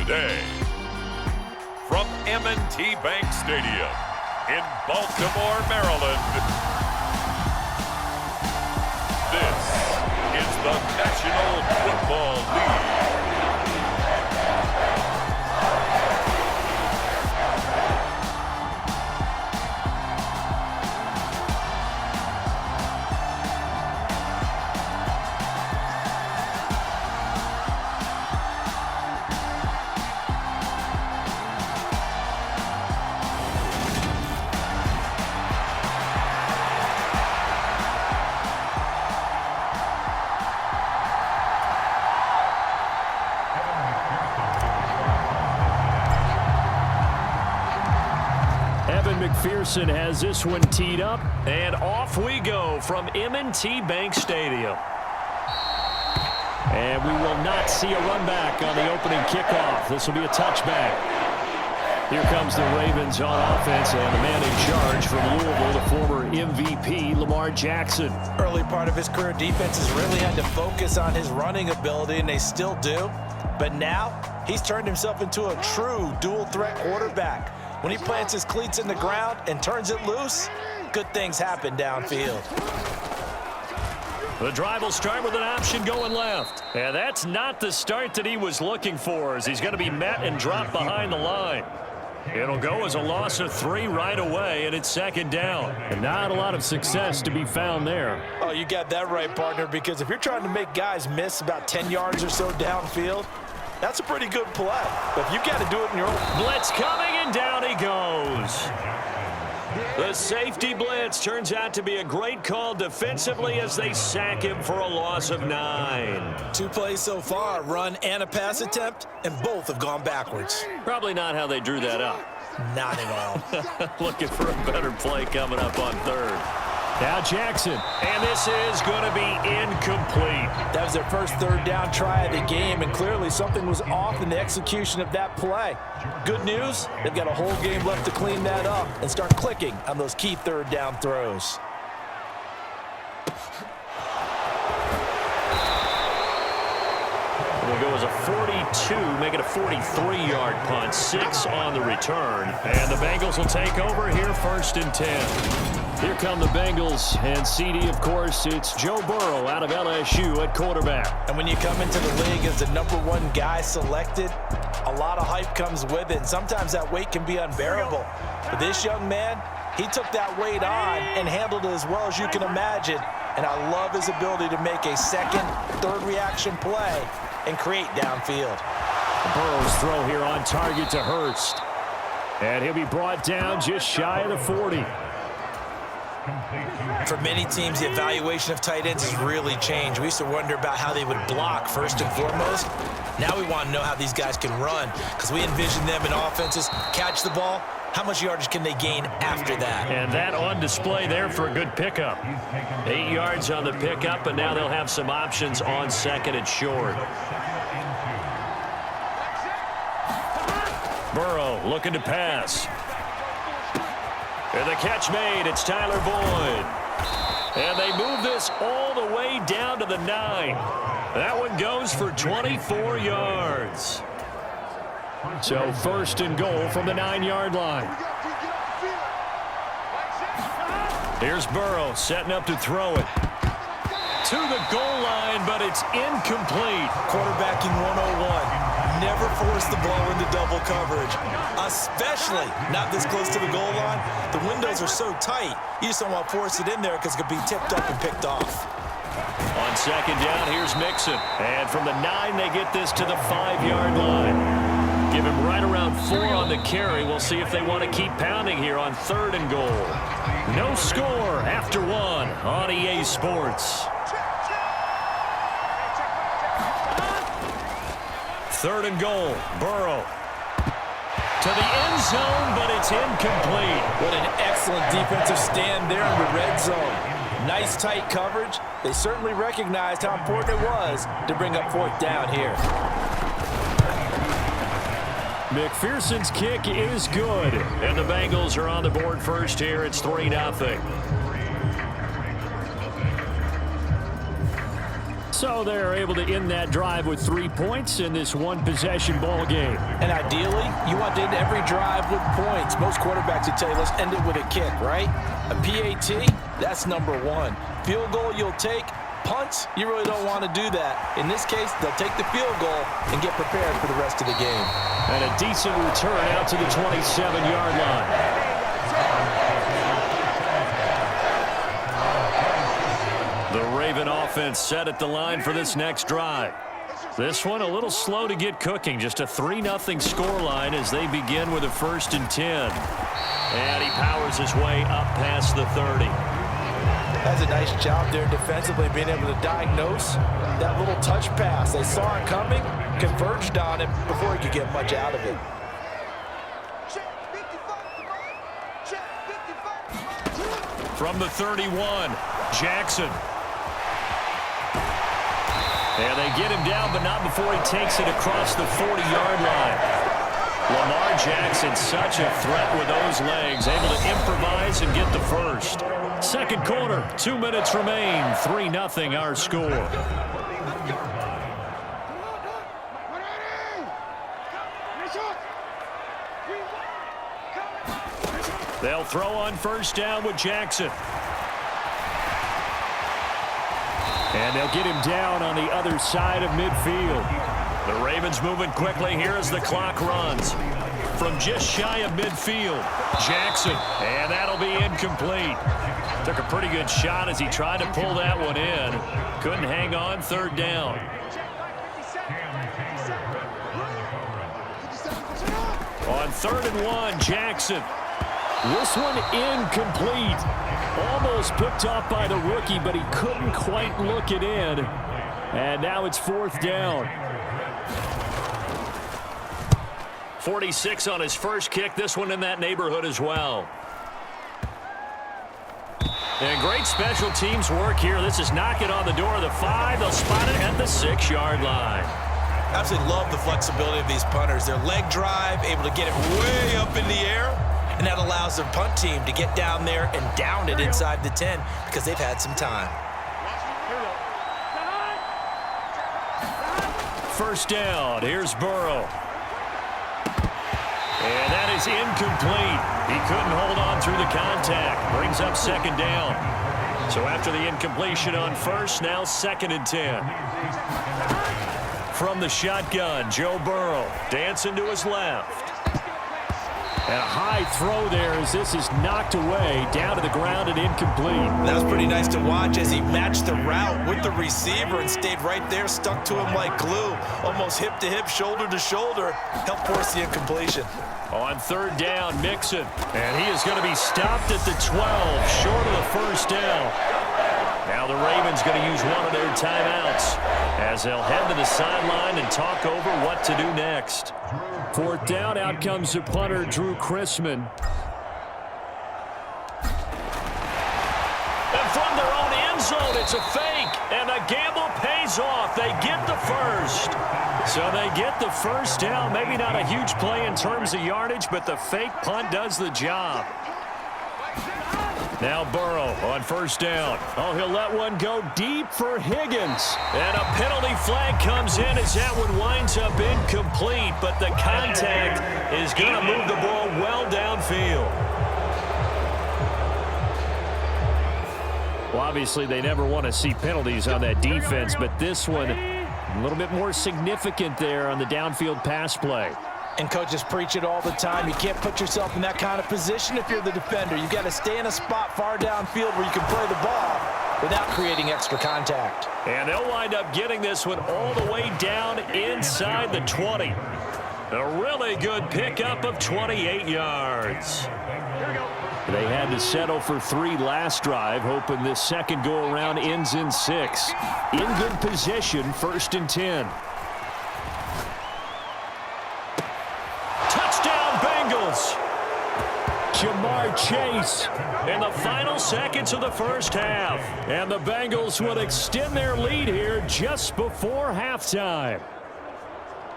today. From M&T Bank Stadium in Baltimore, Maryland, this is the National Football League. McPherson has this one teed up, and off we go from M&T Bank Stadium. And we will not see a run back on the opening kickoff. This will be a touchback. Here comes the Ravens on offense, and the man in charge from Louisville, the former MVP, Lamar Jackson. Early part of his career, defenses really had to focus on his running ability, and they still do. But now, he's turned himself into a true dual-threat quarterback. When he plants his cleats in the ground and turns it loose, good things happen downfield. The drive will start with an option going left. And that's not the start that he was looking for, as he's going to be met and dropped behind the line. It'll go as a loss of 3 right away, and it's second down. And not a lot of success to be found there. Oh, you got that right, partner, because if you're trying to make guys miss about 10 yards or so downfield, that's a pretty good play. But you've got to do it in your own. Blitz coming, and down he goes. The safety blitz turns out to be a great call defensively as they sack him for a loss of 9. 2 plays so far, run and a pass attempt, and both have gone backwards. Probably not how they drew that up. Not at all. Looking for a better play coming up on third. Now Jackson, and this is going to be incomplete. That was their first third down try of the game, and clearly something was off in the execution of that play. Good news, they've got a whole game left to clean that up and start clicking on those key third down throws. It'll go as a 42, make it a 43-yard punt, 6 on the return. And the Bengals will take over here, 1st and 10. Here come the Bengals, and CD, of course, it's Joe Burrow out of LSU at quarterback. And when you come into the league as the #1 guy selected, a lot of hype comes with it, and sometimes that weight can be unbearable. But this young man, he took that weight on and handled it as well as you can imagine. And I love his ability to make a second, third reaction play and create downfield. Burrow's throw here on target to Hurst. And he'll be brought down just shy of the 40. For many teams, the evaluation of tight ends has really changed. We used to wonder about how they would block first and foremost. Now we want to know how these guys can run, because we envision them in offenses catch the ball. How much yardage can they gain after that? And that on display there for a good pickup. 8 yards on the pickup, and now they'll have some options on second and short. Burrow looking to pass. And the catch made. It's Tyler Boyd. And they move this all the way down to the 9. That one goes for 24 yards. So 1st and goal from the 9-yard line. Here's Burrow setting up to throw it. To the goal line, but it's incomplete. Quarterbacking 101. Never force the ball into double coverage, especially not this close to the goal line. The windows are so tight, you just don't want to force it in there because it could be tipped up and picked off. On second down, here's Mixon. And from the 9, they get this to the 5-yard line. Give him right around 4 on the carry. We'll see if they want to keep pounding here on 3rd and goal. No score after 1 on EA Sports. 3rd and goal, Burrow. To the end zone, but it's incomplete. What an excellent defensive stand there in the red zone. Nice tight coverage. They certainly recognized how important it was to bring up 4th down here. McPherson's kick is good. And the Bengals are on the board first here. It's 3-0. So they're able to end that drive with 3 points in this one-possession ball game. And ideally, you want to end every drive with points. Most quarterbacks would tell you, let's end it with a kick, right? A PAT, that's number one. Field goal you'll take. Punts, you really don't want to do that. In this case, they'll take the field goal and get prepared for the rest of the game. And a decent return out to the 27-yard line. The Raven offense set at the line for this next drive. This one a little slow to get cooking. Just a 3-0 scoreline as they begin with a 1st and 10. And he powers his way up past the 30. That's a nice job there defensively, being able to diagnose that little touch pass. They saw it coming, converged on it before he could get much out of it. From the 31, Jackson. And they get him down, but not before he takes it across the 40-yard line. Lamar Jackson, such a threat with those legs, able to improvise and get the first. Second quarter, 2 minutes remain, 3-0 our score. They'll throw on 1st down with Jackson. And they'll get him down on the other side of midfield. The Ravens moving quickly here as the clock runs. From just shy of midfield, Jackson. And that'll be incomplete. Took a pretty good shot as he tried to pull that one in. Couldn't hang on, 3rd down. On 3rd and 1, Jackson. This one incomplete. Almost picked off by the rookie, but he couldn't quite look it in. And now it's 4th down. 46 on his first kick. This one in that neighborhood as well. And great special teams work here. This is knocking on the door of the 5. They'll spot it at the 6-yard line. Absolutely love the flexibility of these punters. Their leg drive, able to get it way up in the air. And that allows their punt team to get down there and down it inside the 10 because they've had some time. 1st down. Here's Burrow. And that is incomplete. He couldn't hold on through the contact. Brings up 2nd down. So after the incompletion on 1st, now 2nd and 10. From the shotgun, Joe Burrow dancing to his left. And a high throw there as this is knocked away, down to the ground and incomplete. That was pretty nice to watch as he matched the route with the receiver and stayed right there, stuck to him like glue. Almost hip to hip, shoulder to shoulder, helped force the incompletion. On 3rd down, Mixon. And he is going to be stopped at the 12, short of the 1st down. Now the Ravens going to use one of their timeouts as they'll head to the sideline and talk over what to do next. 4th down, out comes the punter, Drew Chrisman. And from their own end zone, it's a fake, and the gamble pays off. They get the first. So they get the 1st down. Maybe not a huge play in terms of yardage, but the fake punt does the job. Now Burrow on 1st down. Oh, he'll let one go deep for Higgins. And a penalty flag comes in as that one winds up incomplete, but the contact is going to move the ball well downfield. Well, obviously they never want to see penalties on that defense, but this one a little bit more significant there on the downfield pass play. And coaches preach it all the time. You can't put yourself in that kind of position if you're the defender. You've got to stay in a spot far downfield where you can play the ball without creating extra contact. And they'll wind up getting this one all the way down inside the 20. A really good pickup of 28 yards. They had to settle for 3 last drive, hoping this second go-around ends in 6. In good position, 1st and 10. Jamar Chase in the final seconds of the 1st half. And the Bengals would extend their lead here just before halftime.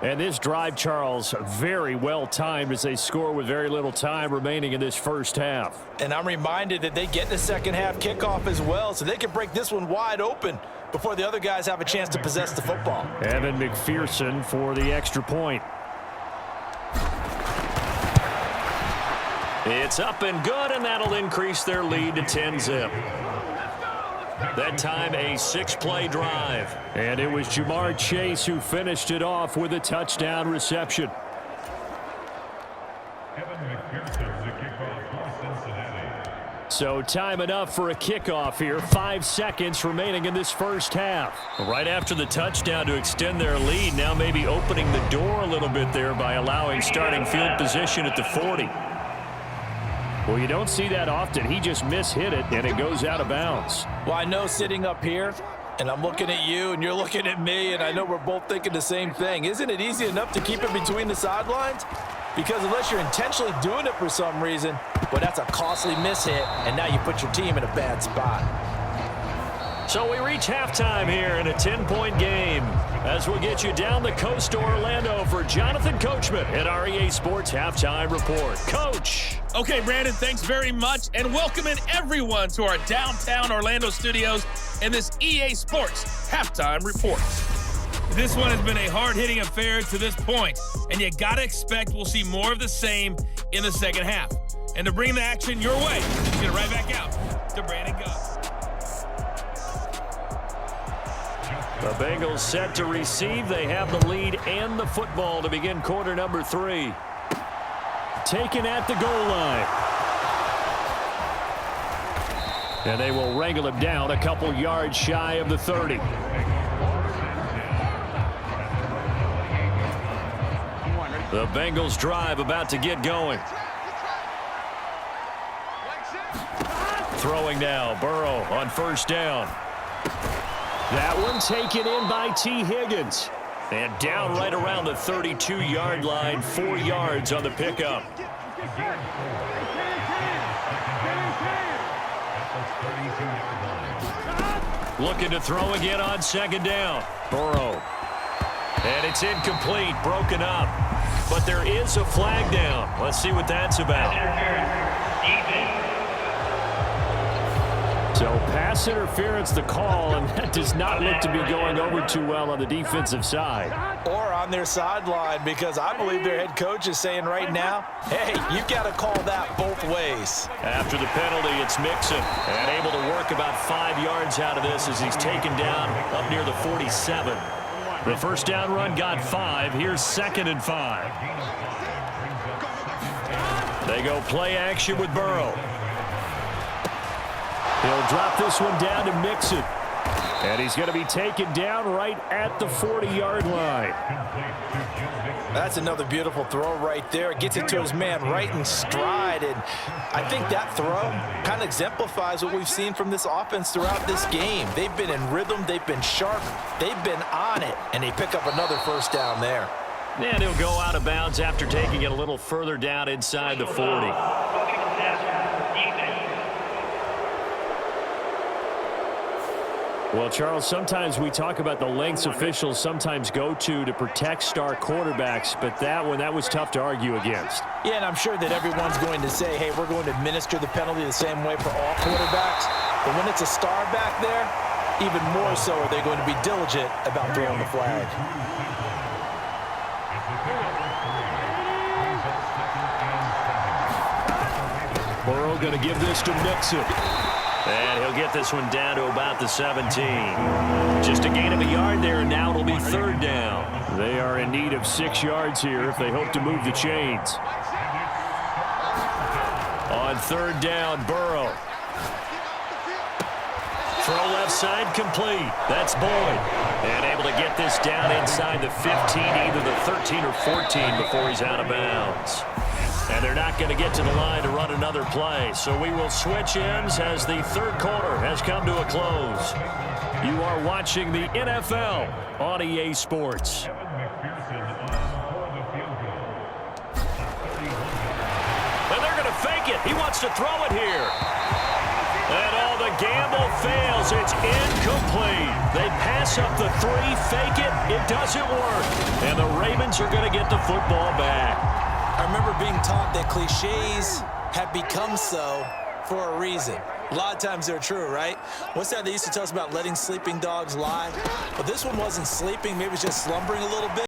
And this drive, Charles, very well timed as they score with very little time remaining in this 1st half. And I'm reminded that they get the 2nd half kickoff as well, so they can break this one wide open. before the other guys have a chance to possess the football. Evan McPherson for the extra point. It's up and good, and that'll increase their lead to 10-zip. That time, a 6-play drive. And it was Jamar Chase who finished it off with a touchdown reception. So time enough for a kickoff here. 5 seconds remaining in this first half. Right after the touchdown to extend their lead, now maybe opening the door a little bit there by allowing starting field position at the 40. Well, you don't see that often. He just mishit it, and it goes out of bounds. Well, I know sitting up here, and I'm looking at you, and you're looking at me, and I know we're both thinking the same thing. Isn't it easy enough to keep it between the sidelines? Because unless you're intentionally doing it for some reason, well, that's a costly mishit, and now you put your team in a bad spot. So we reach halftime here in a 10-point game as we'll get you down the coast to Orlando for Jonathan Coachman at our EA Sports Halftime Report. Coach. Okay, Brandon, thanks very much, and welcoming everyone to our downtown Orlando studios in this EA Sports Halftime Report. This one has been a hard-hitting affair to this point, and you got to expect we'll see more of the same in the second half. And to bring the action your way, get it right back out to Brandon Gunn. The Bengals set to receive. They have the lead and the football to begin quarter number 3. Taken at the goal line. And they will wrangle him down a couple yards shy of the 30. The Bengals drive about to get going. Throwing now, Burrow on first down. That one taken in by T. Higgins. And down right around the 32-yard line, 4 yards on the pickup. Looking to throw again on second down. Burrow. And it's incomplete, broken up. But there is a flag down. Let's see what that's about. So pass interference the call, and that does not look to be going over too well on the defensive side. Or on their sideline, because I believe their head coach is saying right now, hey, you've got to call that both ways. After the penalty, it's Mixon, and able to work about 5 yards out of this as he's taken down up near the 47. The first down run got 5. Here's 2nd and 5. They go play action with Burrow. He'll drop this one down to Mixon. And he's going to be taken down right at the 40-yard line. That's another beautiful throw right there. Gets it to his man right in stride. And I think that throw kind of exemplifies what we've seen from this offense throughout this game. They've been in rhythm. They've been sharp. They've been on it. And they pick up another first down there. And he'll go out of bounds after taking it a little further down inside the 40. Well, Charles, sometimes we talk about the lengths officials sometimes go to protect star quarterbacks, but that was tough to argue against. Yeah, and I'm sure that everyone's going to say, hey, we're going to administer the penalty the same way for all quarterbacks. But when it's a star back there, even more so are they going to be diligent about throwing the flag. Burrow going to give this to Mixon. And he'll get this one down to about the 17. Just a gain of a yard there, and now it'll be 3rd down. They are in need of 6 yards here if they hope to move the chains. On 3rd down, Burrow. Throw left side complete. That's Boyd. And able to get this down inside the 15, either the 13 or 14 before he's out of bounds. And they're not going to get to the line to run another play. So we will switch ends as the 3rd quarter has come to a close. You are watching the NFL on EA Sports. And they're going to fake it. He wants to throw it here. And all the gamble fails. It's incomplete. They pass up the 3, fake it. It doesn't work. And the Ravens are going to get the football back. I remember being taught that cliches have become so for a reason. A lot of times they're true, right? What's that they used to tell us about letting sleeping dogs lie? But this one wasn't sleeping. Maybe it was just slumbering a little bit.